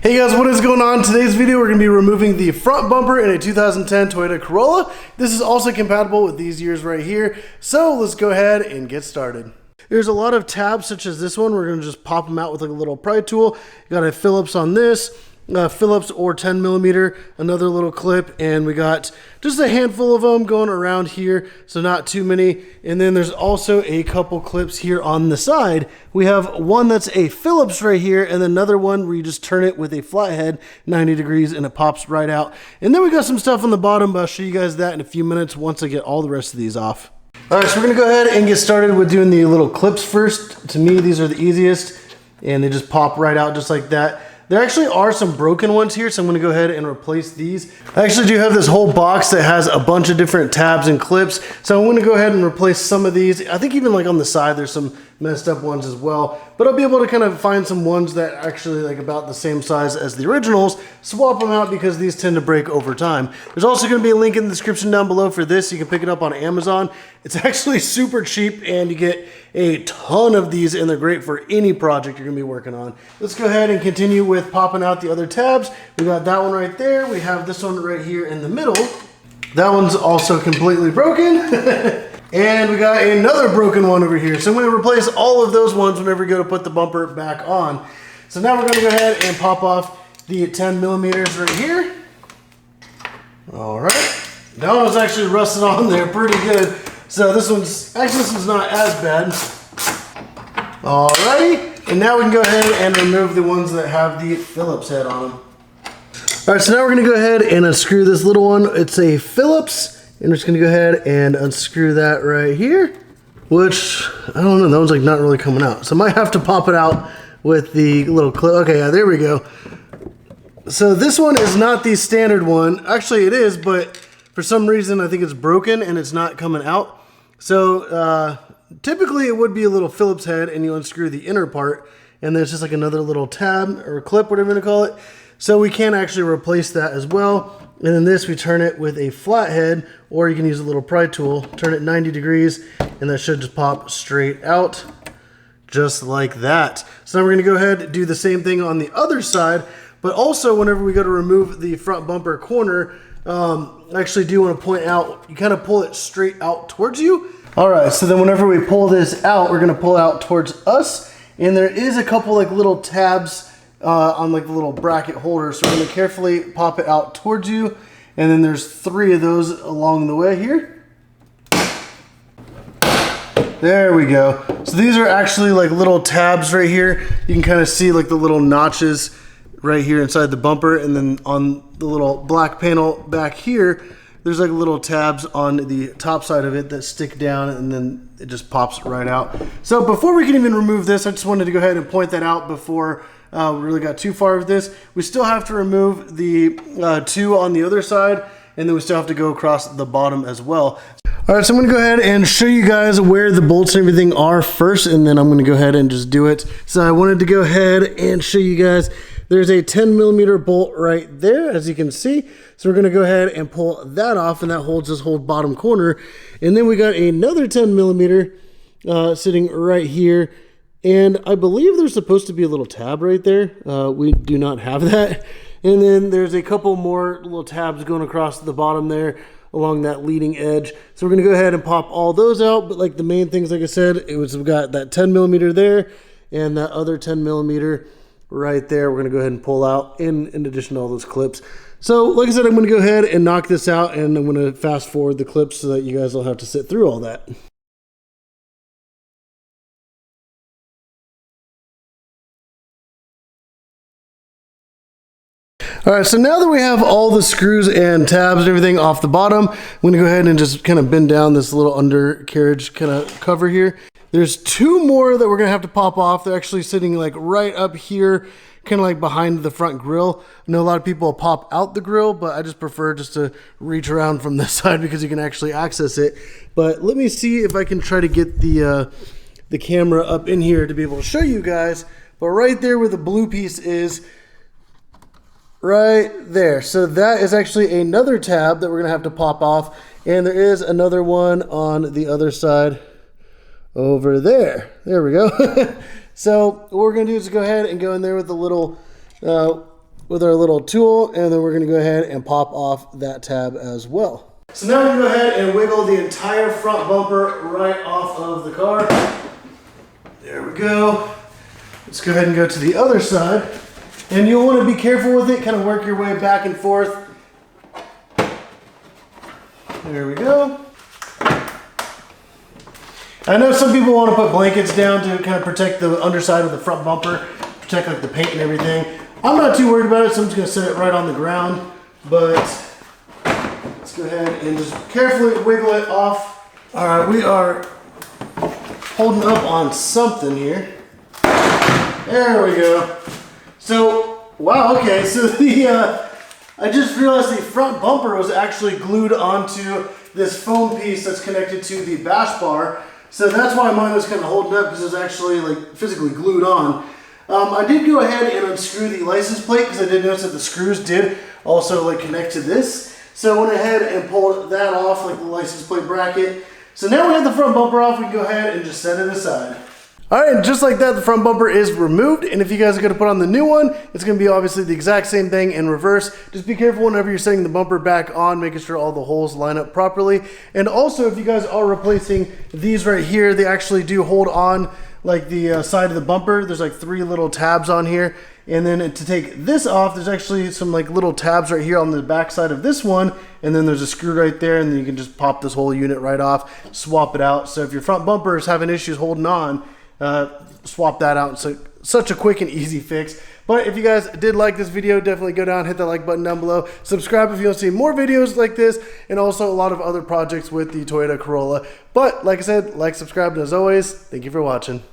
Hey guys, what is going on? Today's video we're going to be removing the front bumper in a 2010 Toyota Corolla. This is also compatible with these years right here. So let's go ahead and get started. There's a lot of tabs such as this one. We're going to just pop them out with like a little pry tool. You got a Phillips on this. Phillips or 10 millimeter, another little clip, and we got just a handful of them going around here, so not too many. And then there's also a couple clips here on the side. We have one that's a Phillips right here, and then another one where you just turn it with a flathead 90 degrees and it pops right out. And then we got some stuff on the bottom, but I'll show you guys that in a few minutes once I get all the rest of these off. All right, so we're gonna go ahead and get started with doing the little clips first. To me, these are the easiest, and they just pop right out just like that. There actually are some broken ones here, so I'm going to go ahead and replace these. I actually do have this whole box that has a bunch of different tabs and clips, so I'm going to go ahead and replace some of these. I think even like on the side there's some messed up ones as well, but I'll be able to kind of find some ones that actually like about the same size as the originals, swap them out because these tend to break over time. There's also going to be a link in the description down below for this. You can pick it up on Amazon. It's actually super cheap and you get a ton of these and they're great for any project you're going to be working on. Let's go ahead and continue with popping out the other tabs. We got that one right there. We have this one right here in the middle. That one's also completely broken. And we got another broken one over here. So I'm going to replace all of those ones whenever we go to put the bumper back on. So now we're going to go ahead and pop off the 10 millimeters right here. All right. That one was actually rusted on there pretty good. So this one's not as bad. Alrighty. And now we can go ahead and remove the ones that have the Phillips head on them. All right, so now we're going to go ahead and unscrew this little one. It's a Phillips. And we're just gonna go ahead and unscrew that right here, which, I don't know, that one's like not really coming out. So I might have to pop it out with the little clip. Okay, yeah, there we go. So this one is not the standard one. Actually it is, but for some reason I think it's broken and it's not coming out. So typically it would be a little Phillips head and you unscrew the inner part and there's just like another little tab or clip, whatever you wanna call it. So we can actually replace that as well. And then this, we turn it with a flathead, or you can use a little pry tool, turn it 90 degrees, and that should just pop straight out, just like that. So now we're gonna go ahead and do the same thing on the other side, but also whenever we go to remove the front bumper corner, I actually do wanna point out, you kind of pull it straight out towards you. All right, so then whenever we pull this out, we're gonna pull out towards us, and there is a couple like little tabs on like the little bracket holder, so we're going to carefully pop it out towards you, and then there's 3 of those along the way here. There we go. So these are actually like little tabs right here. You can kind of see like the little notches right here inside the bumper, and then on the little black panel back here there's like little tabs on the top side of it that stick down, and then it just pops right out. So before we can even remove this, I just wanted to go ahead and point that out before we really got too far with this. We still have to remove the 2 on the other side, and then we still have to go across the bottom as well. All right, so I'm gonna go ahead and show you guys where the bolts and everything are first, and then I'm gonna go ahead and just do it. So I wanted to go ahead and show you guys, there's a 10 millimeter bolt right there, as you can see. So we're gonna go ahead and pull that off, and that holds this whole bottom corner. And then we got another 10 millimeter sitting right here. And I believe there's supposed to be a little tab right there. We do not have that. And then there's a couple more little tabs going across the bottom there along that leading edge. So we're gonna go ahead and pop all those out. But like the main things, like I said, we've got that 10 millimeter there and that other 10 millimeter right there. We're gonna go ahead and pull out in addition to all those clips. So like I said, I'm gonna go ahead and knock this out, and I'm gonna fast forward the clips so that you guys don't have to sit through all that. All right, so now that we have all the screws and tabs and everything off the bottom, I'm gonna go ahead and just kind of bend down this little undercarriage kind of cover here. There's 2 more that we're gonna have to pop off. They're actually sitting like right up here, kind of like behind the front grille. I know a lot of people pop out the grille, but I just prefer just to reach around from this side because you can actually access it. But let me see if I can try to get the camera up in here to be able to show you guys. But right there where the blue piece is, right there. So that is actually another tab that we're gonna have to pop off, and there is another one on the other side over there. There we go. So what we're gonna do is go ahead and go in there with the little with our little tool, and then we're gonna go ahead and pop off that tab as well. So now we can go ahead and wiggle the entire front bumper right off of the car. There we go. Let's go ahead and go to the other side. And you'll want to be careful with it, kind of work your way back and forth. There we go. I know some people want to put blankets down to kind of protect the underside of the front bumper, protect like the paint and everything. I'm not too worried about it, so I'm just going to set it right on the ground. But let's go ahead and just carefully wiggle it off. All right, we are holding up on something here. There we go. So, wow, okay, so I just realized the front bumper was actually glued onto this foam piece that's connected to the bash bar. So that's why mine was kind of holding up, because it was actually like physically glued on. I did go ahead and unscrew the license plate, because I did notice that the screws did also like connect to this. So I went ahead and pulled that off, like the license plate bracket. So now we have the front bumper off, we can go ahead and just set it aside. All right, and just like that, the front bumper is removed. And if you guys are gonna put on the new one, it's gonna be obviously the exact same thing in reverse. Just be careful whenever you're setting the bumper back on, making sure all the holes line up properly. And also, if you guys are replacing these right here, they actually do hold on like the side of the bumper. There's like 3 little tabs on here. And then to take this off, there's actually some like little tabs right here on the back side of this one. And then there's a screw right there, and then you can just pop this whole unit right off, swap it out. So if your front bumper is having issues holding on, swap that out. So such a quick and easy fix. But if you guys did like this video, definitely go down, hit that like button down below, subscribe if you want to see more videos like this, and also a lot of other projects with the Toyota Corolla. But like I said, like, subscribe, and as always, thank you for watching.